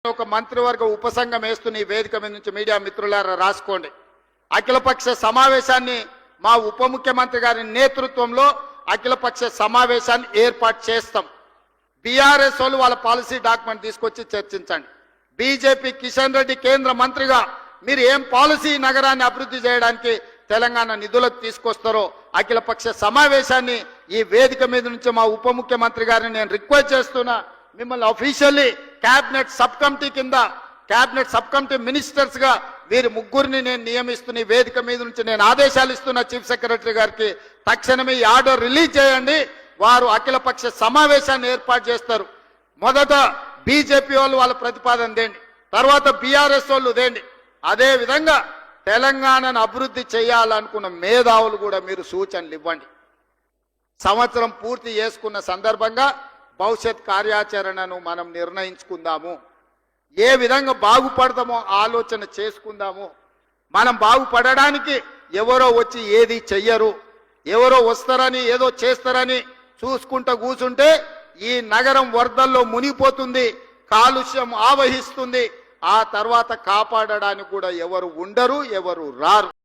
ఒక మంత్రివర్గ ఉపసంఘం వేస్తున్న ఈ వేదిక మీద నుంచి మీడియా మిత్రులారా రాసుకోండి. అఖిలపక్ష సమావేశాన్ని మా ఉప ముఖ్యమంత్రి గారి నేతృత్వంలో అఖిలపక్ష సమావేశాన్ని ఏర్పాటు చేస్తాం. బీఆర్ఎస్ వాళ్ళు వాళ్ళ పాలసీ డాక్యుమెంట్ తీసుకొచ్చి చర్చించండి. బీజేపీ కిషన్ రెడ్డి కేంద్ర మంత్రిగా మీరు ఏం పాలసీ నగరాన్ని అభివృద్ధి చేయడానికి తెలంగాణ నిధులకు తీసుకొస్తారో అఖిలపక్ష సమావేశాన్ని ఈ వేదిక మీద నుంచి మా ఉప ముఖ్యమంత్రి గారిని నేను రిక్వెస్ట్ చేస్తున్నా. మిమ్మల్ని అఫీషియల్లీ క్యాబినెట్ సబ్ కమిటీ కింద క్యాబినెట్ సబ్ కమిటీ మినిస్టర్స్ గా వీరి ముగ్గురిని నేను నియమిస్తున్న వేదిక మీద నుంచి నేను ఆదేశాలు ఇస్తున్నా చీఫ్ సెక్రటరీ గారికి. తక్షణమే ఈ ఆర్డర్ రిలీజ్ చేయండి. వారు అఖిలపక్ష సమావేశాన్ని ఏర్పాటు చేస్తారు. మొదట బీజేపీ వాళ్ళు వాళ్ళ ప్రతిపాదన దేండి, తర్వాత బీఆర్ఎస్ వాళ్ళు దేండి. అదే విధంగా తెలంగాణను అభివృద్ధి చేయాలనుకున్న మేధావులు కూడా మీరు సూచనలు ఇవ్వండి. సంవత్సరం పూర్తి చేసుకున్న సందర్భంగా భవిష్యత్ కార్యాచరణను మనం నిర్ణయించుకుందాము. ఏ విధంగా బాగుపడతామో ఆలోచన చేసుకుందాము. మనం బాగుపడడానికి ఎవరో వచ్చి ఏది చెయ్యరు, ఎవరో వస్తారని ఏదో చేస్తారని చూసుకుంటూ కూర్చుంటే ఈ నగరం వరదల్లో మునిగిపోతుంది, కాలుష్యం ఆవహిస్తుంది. ఆ తర్వాత కాపాడడానికి కూడా ఎవరు ఉండరు, ఎవరు రారు.